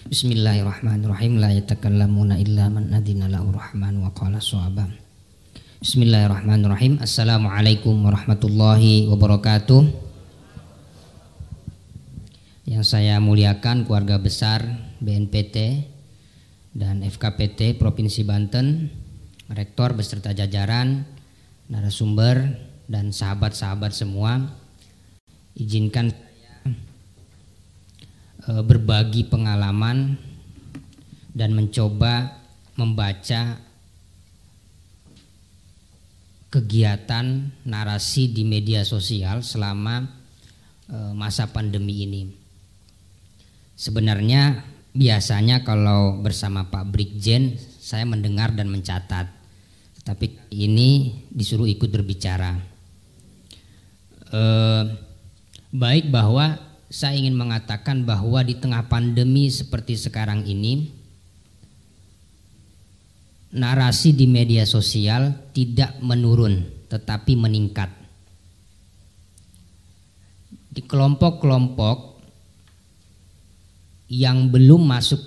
Bismillahirrahmanirrahim. La yatakallamuna illa man adina lahu rahman wa qala shawaba. Bismillahirrahmanirrahim. Assalamualaikum warahmatullahi wabarakatuh. Yang saya muliakan keluarga besar BNPT dan FKPT Provinsi Banten, rektor beserta jajaran, narasumber dan sahabat-sahabat semua, izinkan saya berbagi pengalaman dan mencoba membaca kegiatan narasi di media sosial selama masa pandemi ini. Sebenarnya biasanya kalau bersama Pak Brigjen saya mendengar dan mencatat, tapi ini disuruh ikut berbicara. Baik, bahwa saya ingin mengatakan bahwa di tengah pandemi seperti sekarang ini, narasi di media sosial tidak menurun tetapi meningkat. Di kelompok-kelompok yang belum masuk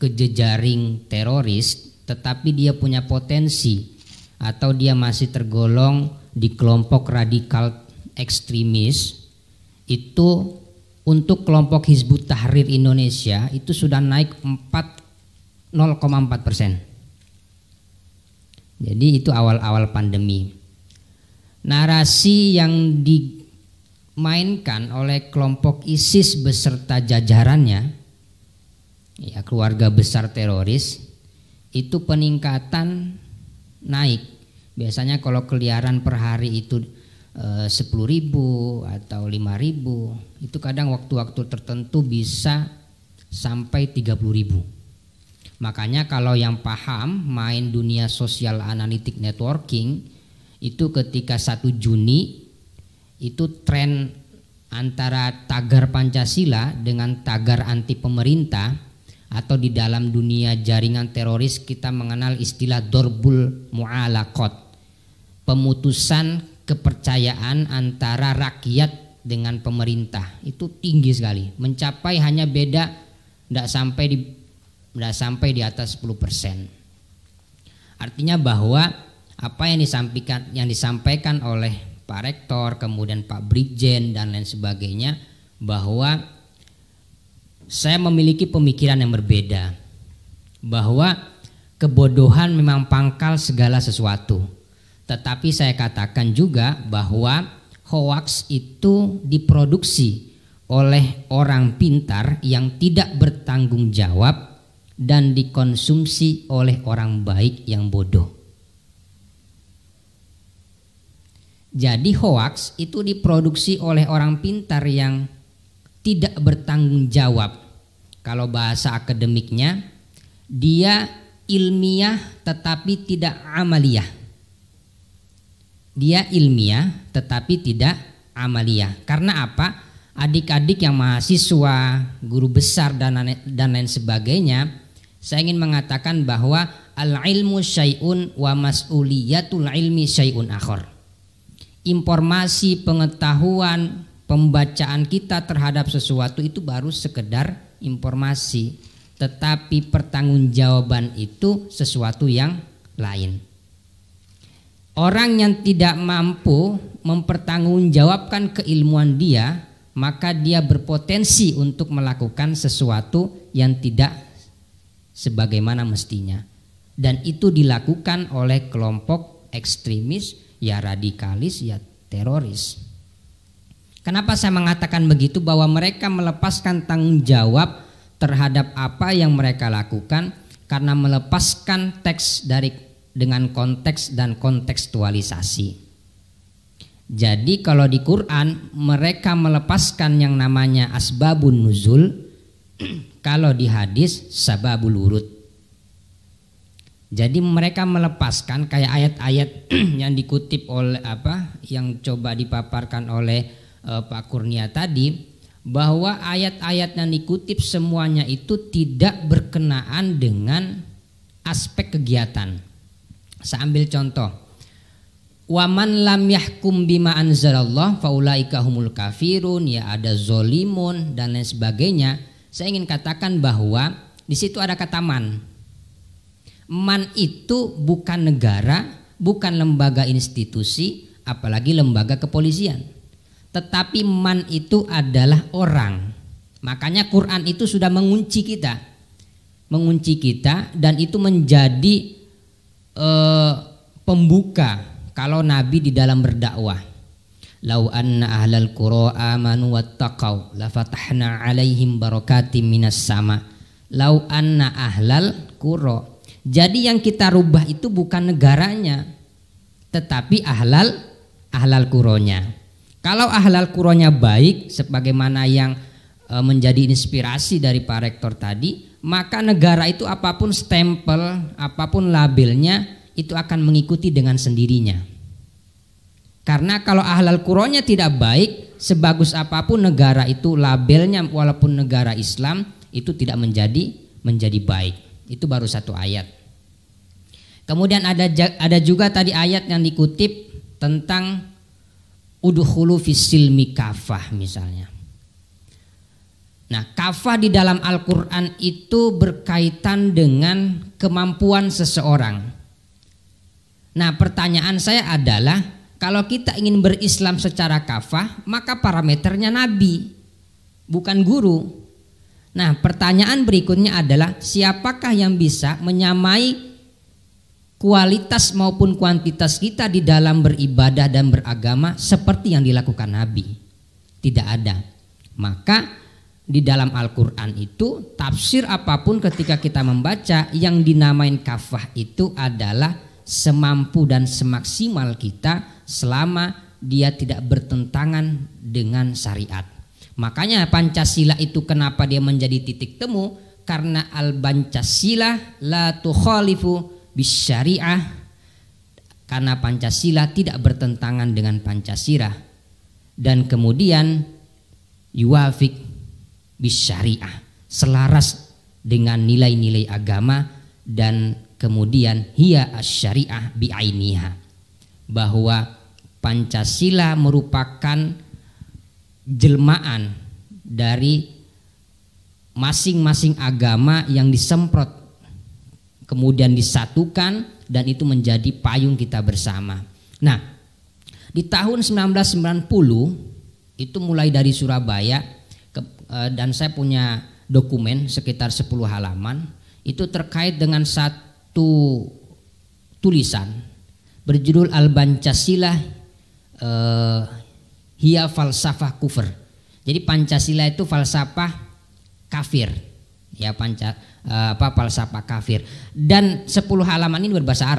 ke jejaring teroris tetapi dia punya potensi atau dia masih tergolong di kelompok radikal ekstremis, itu untuk kelompok Hizbut Tahrir Indonesia itu sudah naik 0,4%. Jadi itu awal-awal pandemi. Narasi yang dimainkan oleh kelompok ISIS beserta jajarannya, ya keluarga besar teroris, itu peningkatan naik. Biasanya kalau keliaran per hari itu 10.000 atau 5.000, itu kadang waktu-waktu tertentu bisa sampai 30.000. Makanya kalau yang paham main dunia sosial analitik networking, itu ketika 1 Juni itu tren antara tagar Pancasila dengan tagar anti pemerintah, atau di dalam dunia jaringan teroris kita mengenal istilah dorbul mu'alaqat, pemutusan kepercayaan antara rakyat dengan pemerintah, itu tinggi sekali, mencapai hanya beda tidak sampai di atas 10%. Artinya bahwa apa yang disampaikan oleh Pak Rektor, kemudian Pak Brigjen dan lain sebagainya, bahwa saya memiliki pemikiran yang berbeda, bahwa kebodohan memang pangkal segala sesuatu. Tetapi saya katakan juga bahwa hoaks itu diproduksi oleh orang pintar yang tidak bertanggung jawab dan dikonsumsi oleh orang baik yang bodoh. Jadi hoaks itu diproduksi oleh orang pintar yang tidak bertanggung jawab. Kalau bahasa akademiknya, dia ilmiah tetapi tidak amaliyah. Dia ilmiah tetapi tidak amaliyah. Karena apa? Adik-adik yang mahasiswa, guru besar dan lain sebagainya, saya ingin mengatakan bahwa al-ilmu syai'un wa mas'uliyatul ilmi syai'un akhar. Informasi, pengetahuan, pembacaan kita terhadap sesuatu itu baru sekedar informasi, tetapi pertanggungjawaban itu sesuatu yang lain. Orang yang tidak mampu mempertanggungjawabkan keilmuan dia, maka dia berpotensi untuk melakukan sesuatu yang tidak sebagaimana mestinya. Dan itu dilakukan oleh kelompok ekstremis, ya radikalis, ya teroris. Kenapa saya mengatakan begitu? Bahwa mereka melepaskan tanggung jawab terhadap apa yang mereka lakukan karena melepaskan teks dengan konteks dan kontekstualisasi. Jadi kalau di Quran mereka melepaskan yang namanya asbabun nuzul, kalau di hadis sababul wurud. Jadi mereka melepaskan kayak ayat-ayat yang dikutip oleh yang coba dipaparkan oleh Pak Kurnia tadi, bahwa ayat-ayat yang dikutip semuanya itu tidak berkenaan dengan aspek kegiatan. Saya ambil contoh, waman lam yahkum bima anzalallah faulaika humul kafirun, ya ada zolimun dan lain sebagainya. Saya ingin katakan bahwa di situ ada kata man. Man itu bukan negara, bukan lembaga institusi, apalagi lembaga kepolisian. Tetapi man itu adalah orang. Makanya Quran itu sudah mengunci kita. Mengunci kita, dan itu menjadi pembuka kalau Nabi di dalam berdakwah. Lau anna ahlal qura amanu wattaqau la fatahna alaihim barakatim minas sama. Lau anna ahlal qura. Jadi yang kita rubah itu bukan negaranya, tetapi ahlal quronya. Kalau ahlal quronya baik, sebagaimana yang menjadi inspirasi dari Pak Rektor tadi, maka negara itu apapun stempel, apapun labelnya, itu akan mengikuti dengan sendirinya. Karena kalau ahlal quronya tidak baik, sebagus apapun negara itu labelnya, walaupun negara Islam, itu tidak menjadi baik. Itu baru satu ayat. Kemudian ada juga tadi ayat yang dikutip tentang udkhulu fis-silmi kafah misalnya. Nah, kafah di dalam Al-Quran itu berkaitan dengan kemampuan seseorang. Nah, pertanyaan saya adalah, kalau kita ingin berislam secara kafah, maka parameternya Nabi, bukan guru. Nah, pertanyaan berikutnya adalah, siapakah yang bisa menyamai kualitas maupun kuantitas kita di dalam beribadah dan beragama seperti yang dilakukan Nabi? Tidak ada. Maka di dalam Al-Quran itu tafsir apapun ketika kita membaca, yang dinamain kafah itu adalah semampu dan semaksimal kita selama dia tidak bertentangan dengan syariat. Makanya Pancasila itu kenapa dia menjadi titik temu? Karena al-Pancasila la tukhalifu bisyariah, karena Pancasila tidak bertentangan dengan Pancasila, dan kemudian yuwafiq bisyariah, selaras dengan nilai-nilai agama, dan kemudian hiya asyariah bi'ainiha, bahwa Pancasila merupakan jelmaan dari masing-masing agama yang disemprot kemudian disatukan, dan itu menjadi payung kita bersama. Nah, di tahun 1990 itu mulai dari Surabaya, dan saya punya dokumen sekitar 10 halaman, itu terkait dengan satu tulisan berjudul Al-Pancasila hiya falsafah kufur. Jadi Pancasila itu falsafah kafir, ya, falsafah kafir. Dan 10 halaman ini berbahasa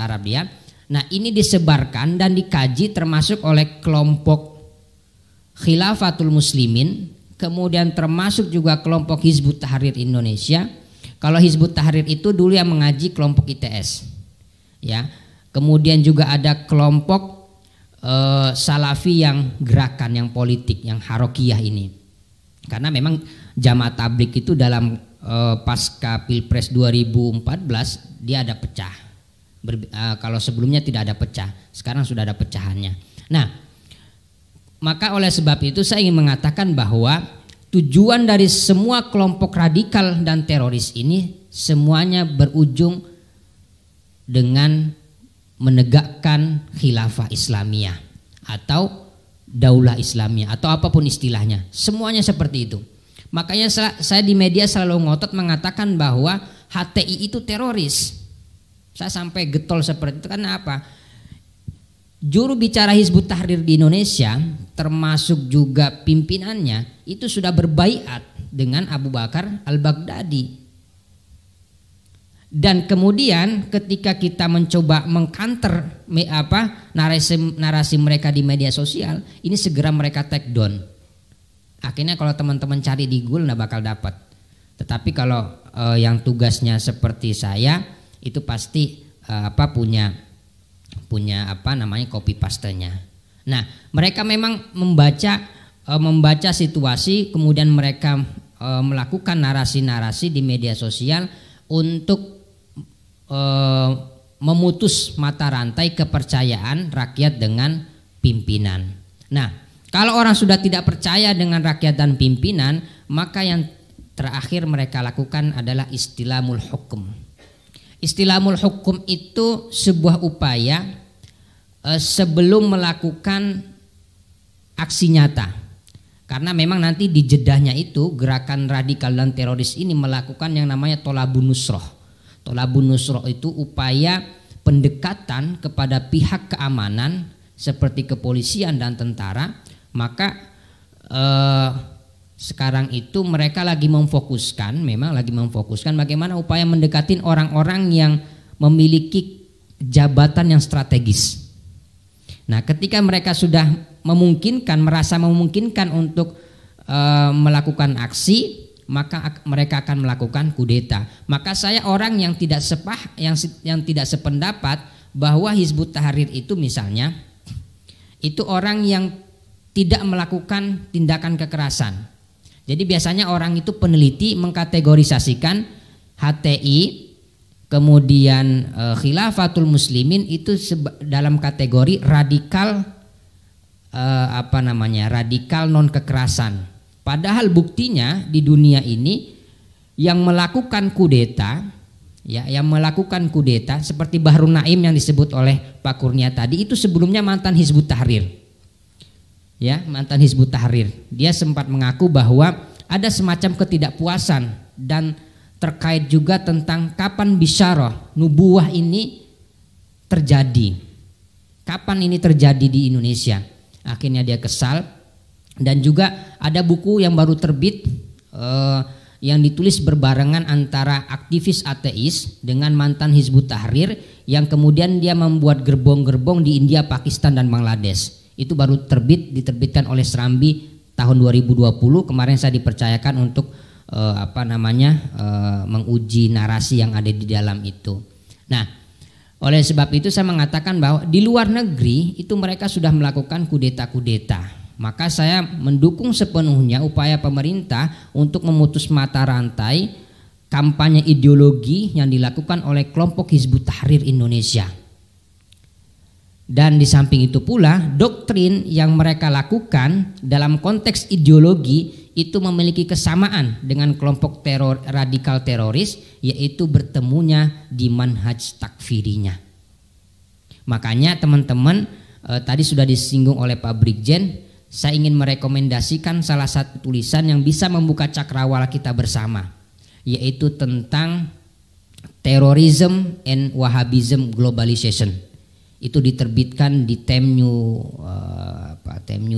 Arab dia. Nah, ini disebarkan dan dikaji termasuk oleh kelompok Khilafatul Muslimin, kemudian termasuk juga kelompok Hizbut Tahrir Indonesia. Kalau Hizbut Tahrir itu dulu yang mengaji kelompok ITS, ya. Kemudian juga ada kelompok Salafi yang gerakan, yang politik, yang Harokiyah ini. Karena memang Jamaah Tabligh itu dalam pasca Pilpres 2014 dia ada pecah. Kalau sebelumnya tidak ada pecah, sekarang sudah ada pecahannya. Nah, maka oleh sebab itu saya ingin mengatakan bahwa tujuan dari semua kelompok radikal dan teroris ini semuanya berujung dengan menegakkan khilafah Islamiyah atau daulah Islamiyah atau apapun istilahnya, semuanya seperti itu. Makanya saya di media selalu ngotot mengatakan bahwa HTI itu teroris. Saya sampai getol seperti itu karena apa? Juru bicara Hizbut Tahrir di Indonesia termasuk juga pimpinannya itu sudah berbaiat dengan Abu Bakar Al-Baghdadi. Dan kemudian ketika kita mencoba mengcounter narasi mereka di media sosial, ini segera mereka take down. Akhirnya kalau teman-teman cari di Google nggak bakal dapat. Tetapi kalau yang tugasnya seperti saya itu pasti punya copy pastenya. Nah, mereka memang membaca situasi, kemudian mereka melakukan narasi-narasi di media sosial untuk memutus mata rantai kepercayaan rakyat dengan pimpinan. Nah, kalau orang sudah tidak percaya dengan rakyat dan pimpinan, maka yang terakhir mereka lakukan adalah istilamul hukum. Istilamul hukum itu sebuah upaya sebelum melakukan aksi nyata. Karena memang nanti di jedahnya itu gerakan radikal dan teroris ini melakukan yang namanya tolabun nusroh. Tolabun nusroh itu upaya pendekatan kepada pihak keamanan seperti kepolisian dan tentara. Maka sekarang itu mereka memang lagi memfokuskan bagaimana upaya mendekatin orang-orang yang memiliki jabatan yang strategis. Nah, ketika mereka sudah merasa memungkinkan untuk melakukan aksi, maka mereka akan melakukan kudeta. Maka saya orang yang tidak sependapat bahwa Hizbut Tahrir itu misalnya itu orang yang tidak melakukan tindakan kekerasan. Jadi biasanya orang itu peneliti mengkategorisasikan HTI kemudian Khilafatul Muslimin itu dalam kategori radikal radikal non kekerasan. Padahal buktinya di dunia ini yang melakukan kudeta seperti Bahrun Naim yang disebut oleh Pak Kurnia tadi itu sebelumnya mantan Hizbut Tahrir. Ya, mantan Hizbut Tahrir. Dia sempat mengaku bahwa ada semacam ketidakpuasan dan terkait juga tentang kapan bisyarah nubuwah ini terjadi. Kapan ini terjadi di Indonesia? Akhirnya dia kesal. Dan juga ada buku yang baru terbit yang ditulis berbarengan antara aktivis ateis dengan mantan Hizbut Tahrir yang kemudian dia membuat gerbong-gerbong di India, Pakistan dan Bangladesh. Itu baru diterbitkan oleh Serambi tahun 2020. Kemarin saya dipercayakan untuk menguji narasi yang ada di dalam itu. Nah, oleh sebab itu saya mengatakan bahwa di luar negeri itu mereka sudah melakukan kudeta-kudeta. Maka saya mendukung sepenuhnya upaya pemerintah untuk memutus mata rantai kampanye ideologi yang dilakukan oleh kelompok Hizbut Tahrir Indonesia. Dan di samping itu pula doktrin yang mereka lakukan dalam konteks ideologi itu memiliki kesamaan dengan kelompok radikal teroris, yaitu bertemunya di manhaj takfirinya. Makanya teman-teman tadi sudah disinggung oleh Pak Brigjen, saya ingin merekomendasikan salah satu tulisan yang bisa membuka cakrawala kita bersama, yaitu tentang Terrorism and Wahhabism Globalization. Itu diterbitkan di Time New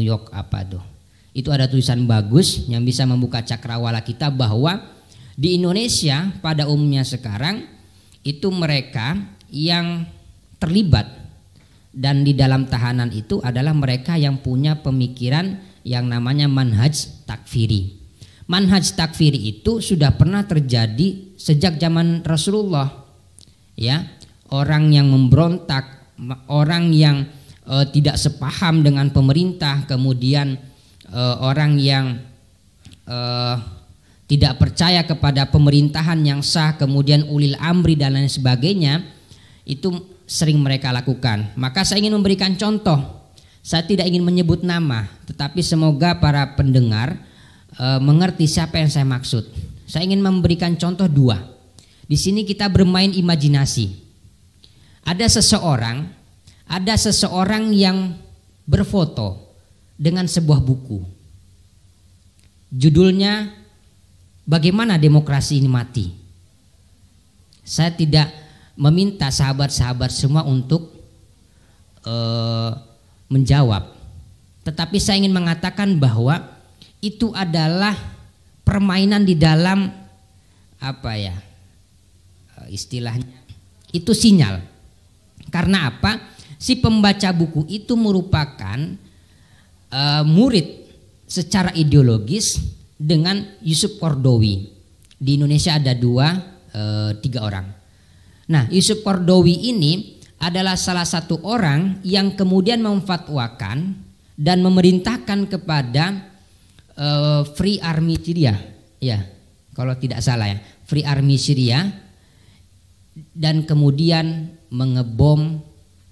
York Itu ada tulisan bagus yang bisa membuka cakrawala kita bahwa di Indonesia pada umumnya sekarang itu mereka yang terlibat dan di dalam tahanan itu adalah mereka yang punya pemikiran yang namanya manhaj takfiri. Manhaj takfiri itu sudah pernah terjadi sejak zaman Rasulullah. Ya, orang yang memberontak, orang yang tidak sepaham dengan pemerintah, kemudian orang yang tidak percaya kepada pemerintahan yang sah, kemudian ulil amri dan lain sebagainya, itu sering mereka lakukan. Maka saya ingin memberikan contoh. Saya tidak ingin menyebut nama, tetapi semoga para pendengar mengerti siapa yang saya maksud. Saya ingin memberikan contoh dua. Di sini kita bermain imajinasi. Ada seseorang yang berfoto dengan sebuah buku. Judulnya Bagaimana Demokrasi Ini Mati. Saya tidak meminta sahabat-sahabat semua untuk menjawab, tetapi saya ingin mengatakan bahwa itu adalah permainan di dalam istilahnya itu sinyal. Karena apa? Si pembaca buku itu merupakan murid secara ideologis dengan Yusuf Qaradawi. Di Indonesia ada 3 orang. Nah, Yusuf Qaradawi ini adalah salah satu orang yang kemudian memfatwakan dan memerintahkan kepada Free Army Syria, ya, kalau tidak salah ya, Free Army Syria, dan kemudian mengebom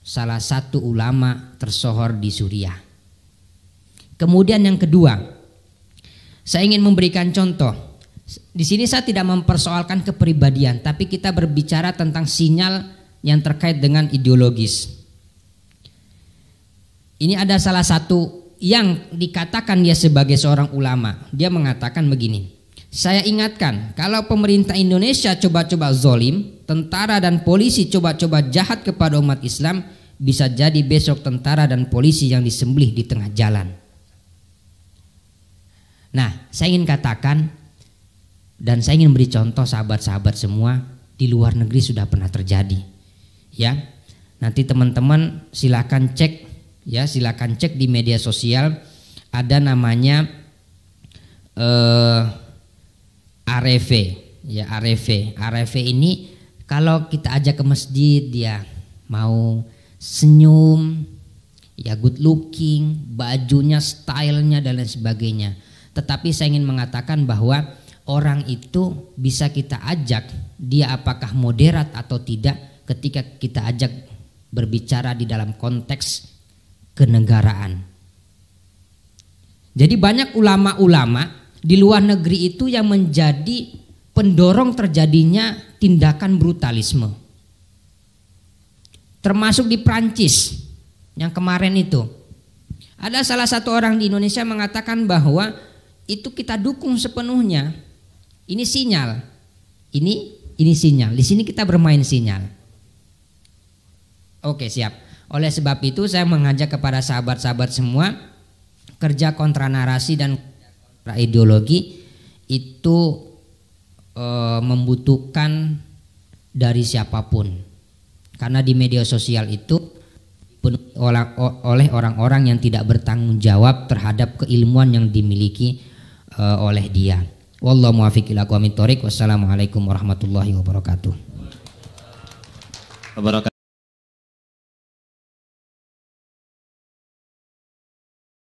salah satu ulama tersohor di Suriah. Kemudian yang kedua, saya ingin memberikan contoh. Di sini saya tidak mempersoalkan kepribadian, tapi kita berbicara tentang sinyal yang terkait dengan ideologis. Ini ada salah satu yang dikatakan dia sebagai seorang ulama. Dia mengatakan begini, saya ingatkan kalau pemerintah Indonesia coba-coba zolim, tentara dan polisi coba-coba jahat kepada umat Islam, bisa jadi besok tentara dan polisi yang disembelih di tengah jalan. Nah, saya ingin katakan dan saya ingin beri contoh sahabat-sahabat semua, di luar negeri sudah pernah terjadi. Ya, nanti teman-teman silakan cek, ya silakan cek di media sosial, ada namanya ARV, ya ARV ini kalau kita ajak ke masjid dia mau senyum, ya good looking, bajunya, stylenya dan lain sebagainya. Tetapi saya ingin mengatakan bahwa orang itu bisa kita ajak dia apakah moderat atau tidak ketika kita ajak berbicara di dalam konteks kenegaraan. Jadi banyak ulama-ulama di luar negeri itu yang menjadi pendorong terjadinya tindakan brutalisme. Termasuk di Prancis yang kemarin itu. Ada salah satu orang di Indonesia mengatakan bahwa itu kita dukung sepenuhnya. Ini sinyal. Ini sinyal. Di sini kita bermain sinyal. Oke, siap. Oleh sebab itu saya mengajak kepada sahabat-sahabat semua, kerja kontra narasi dan kontra ideologi itu membutuhkan dari siapapun. Karena di media sosial itu dipenuhi oleh orang-orang yang tidak bertanggung jawab terhadap keilmuan yang dimiliki oleh dia. Wallahu muwaffiq ila aqwamit thoriq. Wassalamualaikum warahmatullahi wabarakatuh.